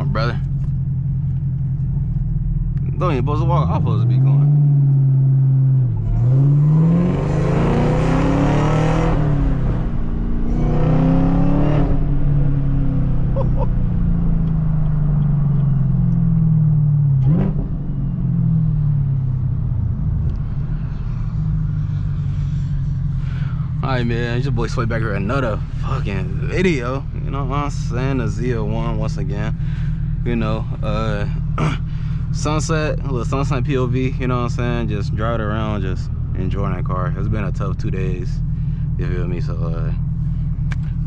going, brother? Don't even supposed to walk. I'm supposed to be going. Alright, man, it's your boy Sway back here, another fucking video. You know what I'm saying? The ZL1 once again. You know, sunset, a little sunset POV, you know what I'm saying? Just driving around, just enjoying that car. It's been a tough 2 days, you feel me? So,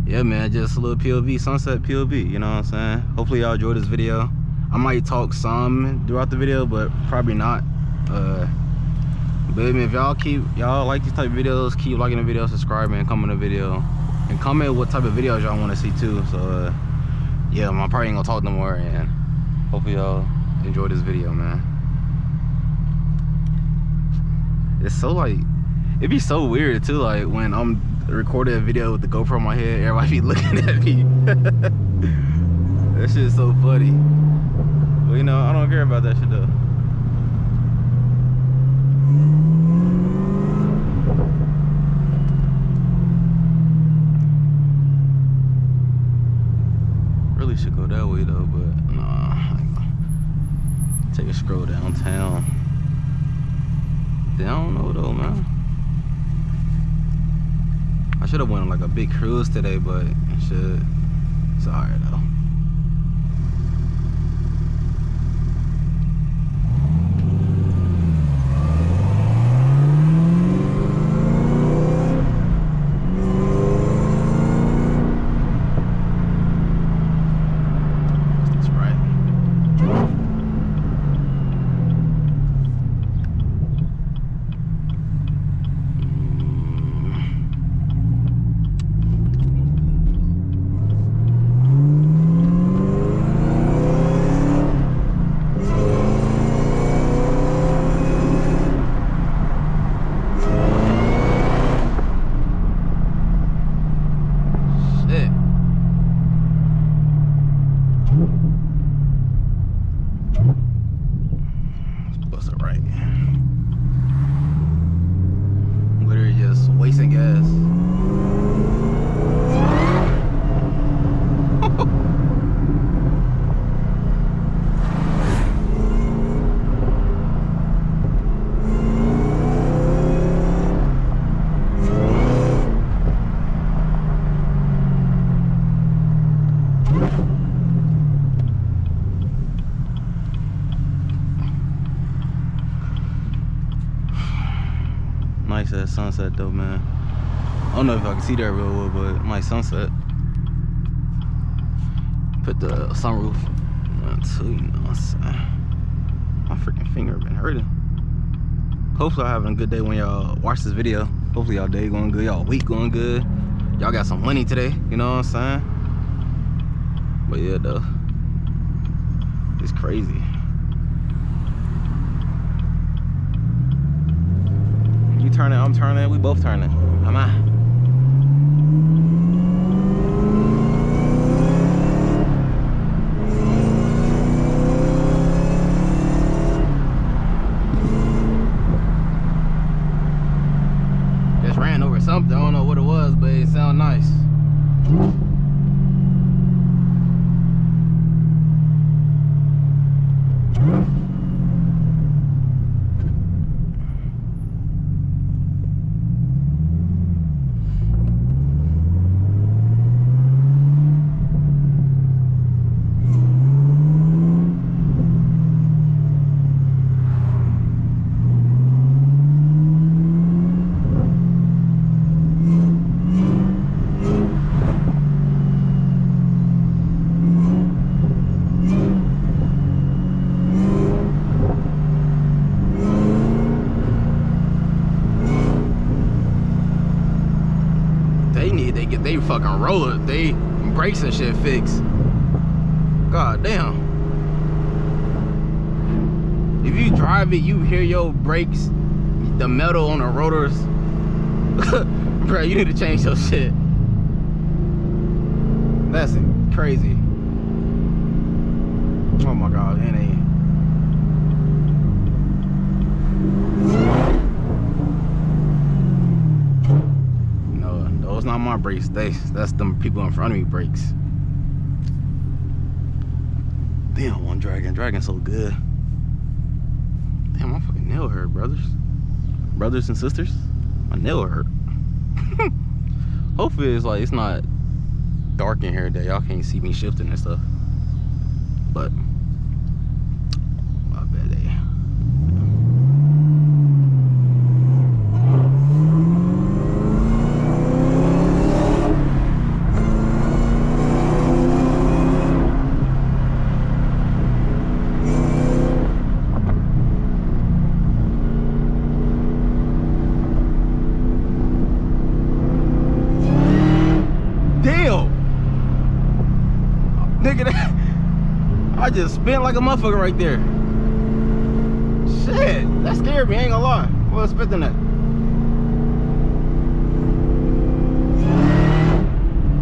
yeah, man, just a little POV, sunset POV, you know what I'm saying? Hopefully y'all enjoy this video. I might talk some throughout the video, but probably not. But if y'all like these type of videos, keep liking the video, subscribing, and comment the video, and comment what type of videos y'all want to see too. So yeah, I'm probably ain't gonna talk no more, and hopefully y'all enjoy this video, man. It's so like, it'd be so weird too, like when I'm recording a video with the GoPro on my head, everybody be looking at me. That shit's so funny. But you know, I don't care about that shit though. Really should go that way though, but nah. Take a stroll downtown. I don't know though, man. I should have went on like a big cruise today, but it's alright though. Wasting gas. Nice ass sunset though, man. I don't know if I can see that real well, but nice sunset. Put the sunroof on too, you know what I'm saying? My freaking finger been hurting. Hopefully y'all having a good day when y'all watch this video. Hopefully y'all day going good, y'all week going good. Y'all got some money today, you know what I'm saying? But yeah though, it's crazy. You turning, I'm turning, we both turning. Am I? Just ran over something, I don't know what it was, but it sounded nice. They fucking roll it. They brakes and shit fixed. God damn. If you drive it, you hear your brakes, the metal on the rotors. Bro, you need to change your shit. That's crazy. Oh my God, and they. No, those not my brakes. That's them people in front of me brakes. Damn, one dragon so good. Damn, my fucking nail hurt, brothers and sisters. My nail hurt. Hopefully it's not dark in here that y'all can't see me shifting and stuff. But I bet they. Nigga, I just spent like a motherfucker right there. Shit, that scared me, I ain't gonna lie. I wasn't expecting that.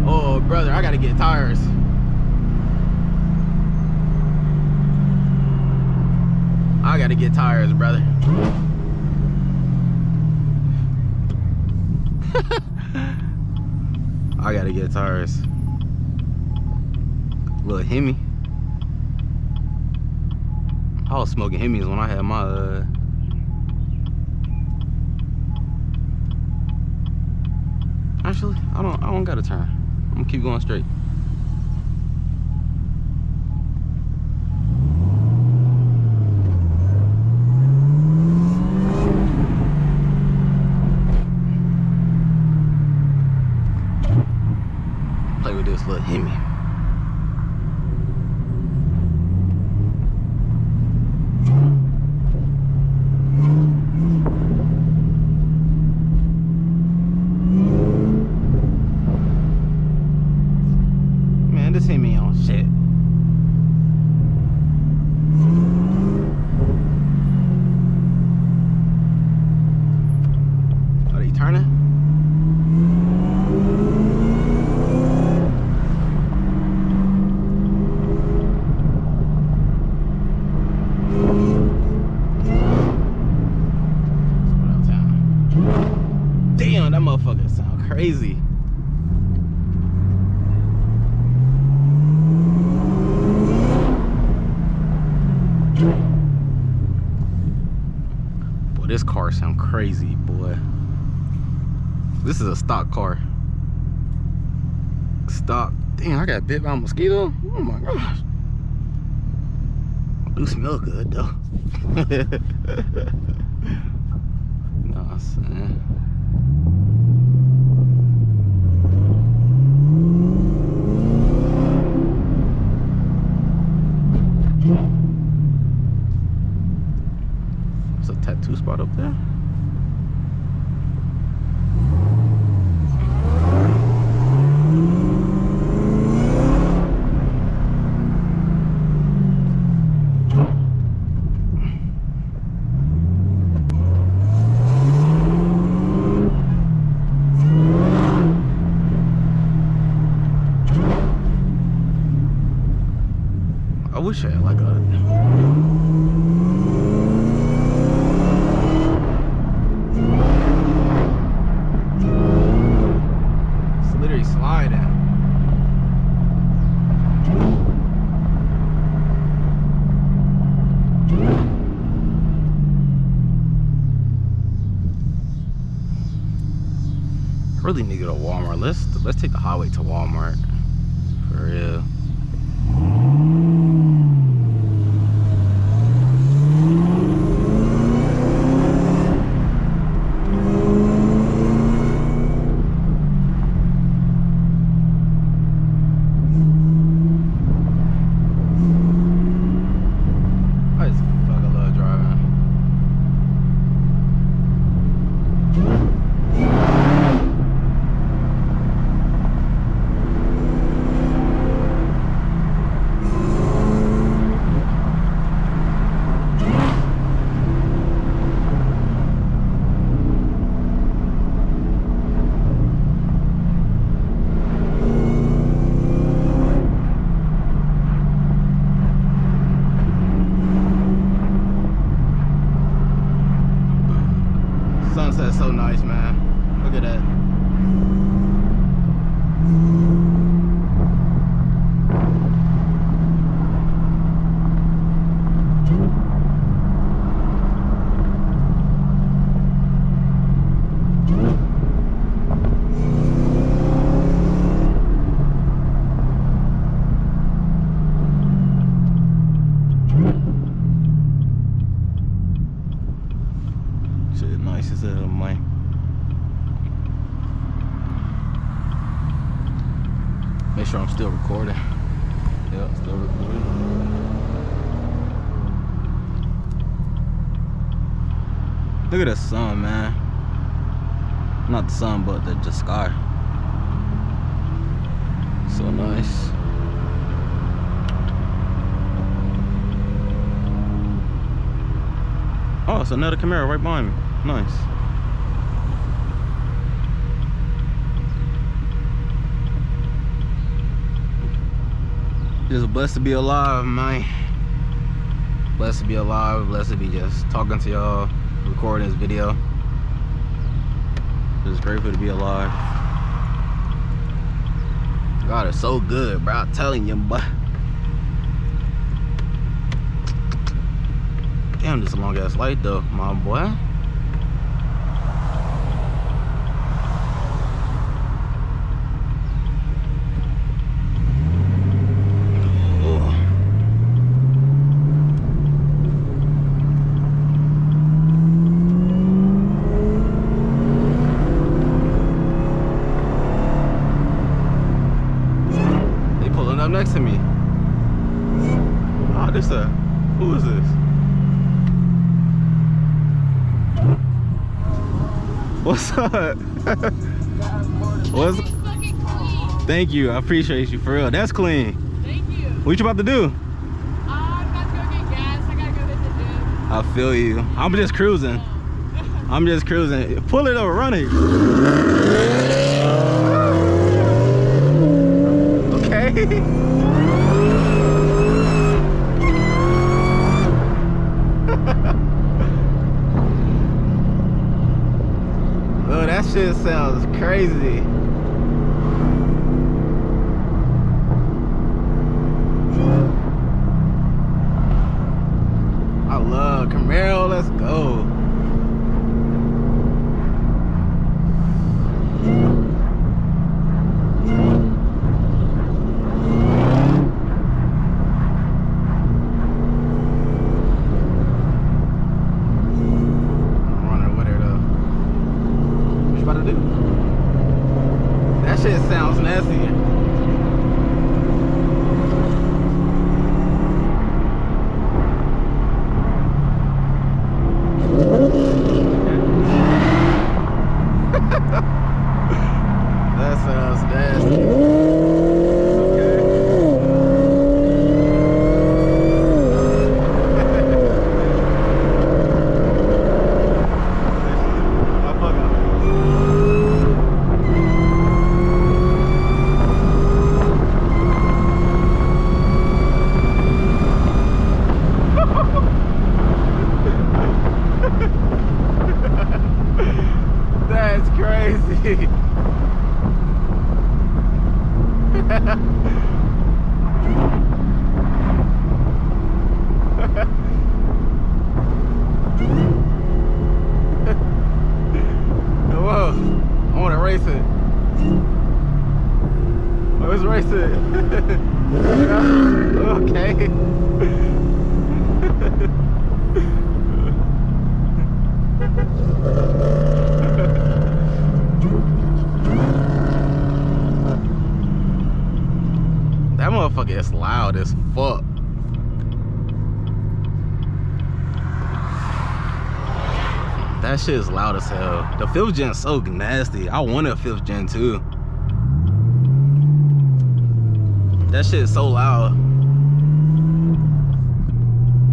Oh, brother, I gotta get tires. I gotta get tires, brother. I gotta get tires. Little Hemi. I was smoking Hemis when I had my Actually, I don't gotta turn. I'm gonna keep going straight. Play with this little Hemi. This ain't me on shit. Are they turning? Damn, that motherfucker sound crazy. Boy, this car sound crazy, boy. This is a stock car. Stock. Damn, I got bit by a mosquito. Oh my gosh. It do smell good though. Nah, son. There's a tattoo spot up there. I wish I had like a slide out. Really need to go to Walmart. Let's take the highway to Walmart. For real. Look at the sun, man. Not the sun, but the sky. So nice. Oh, it's another Camaro right behind me. Nice. Just blessed to be alive, man. Blessed to be alive. Blessed to be just talking to y'all, recording this video. Just grateful to be alive. God is so good, bro. I'm telling you, but damn, this is a long ass light though, my boy. Next to me. Oh, this who is this? What's up? What's Thank you. I appreciate you for real. That's clean. Thank you. What you about to do? I'm about to go get gas. I gotta go hit the gym. I feel you. I'm just cruising. I'm just cruising. Pull it over, run it. Okay. Oh, that shit sounds crazy. I love Camaro. Let's go. That shit sounds nasty. That sounds nasty. That's crazy. Whoa, I want to race it. Let's race it. Okay. That motherfucker is loud as fuck. That shit is loud as hell. The 5th gen's so nasty. I want a 5th gen too. That shit is so loud.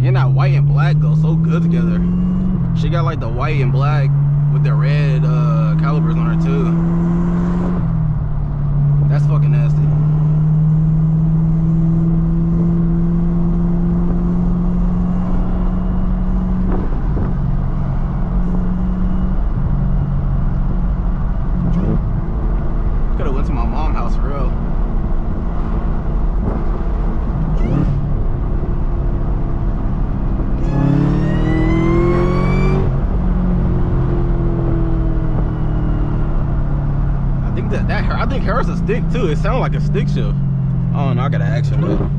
And that white and black go so good together. She got like the white and black with the red calipers on her too. That's fucking nasty. Could've went to my mom's house for real. I think hers a stick too. It sounds like a stick shift. I don't know. I gotta ask her though.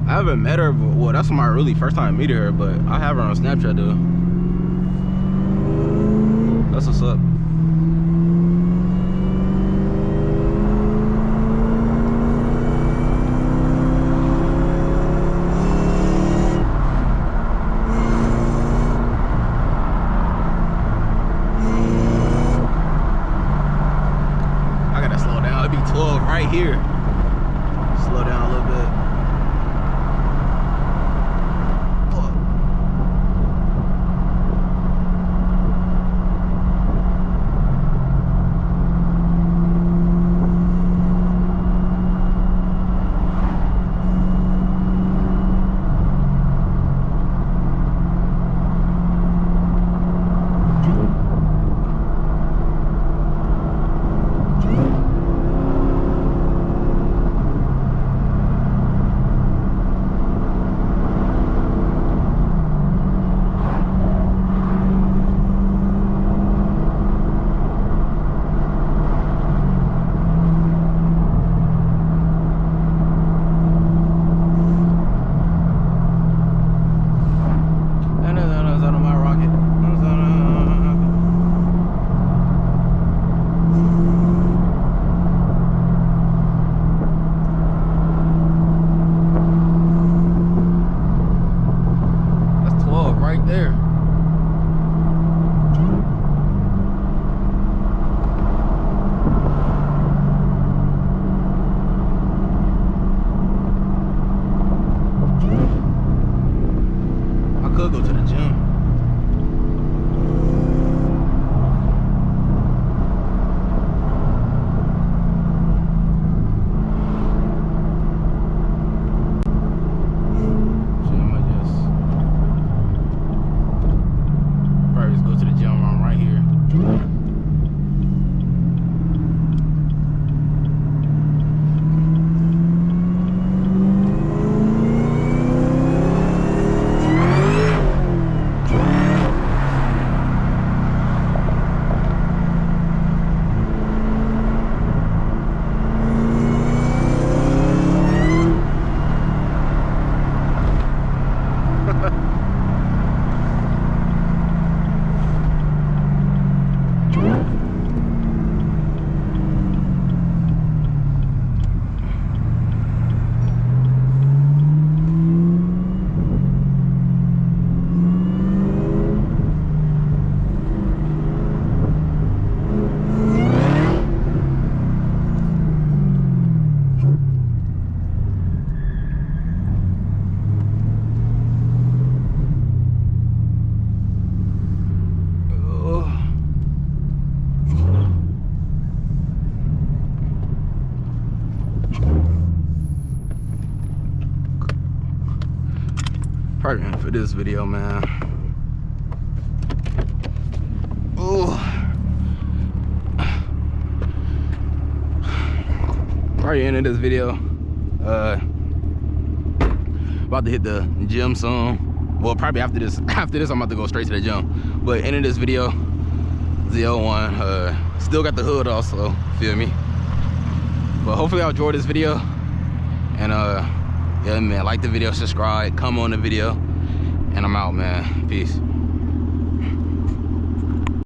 I haven't met her, but well, that's my really first time meeting her. But I have her on Snapchat though. That's what's up. could go to the gym. Pardon for this video, man. Ooh. Already ended this video. About to hit the gym soon. Well, probably after this I'm about to go straight to the gym. But ended this video, ZL1. Still got the hood also, feel me? But hopefully y'all enjoyed this video. And yeah, man, like the video, subscribe, comment on the video, and I'm out, man. Peace.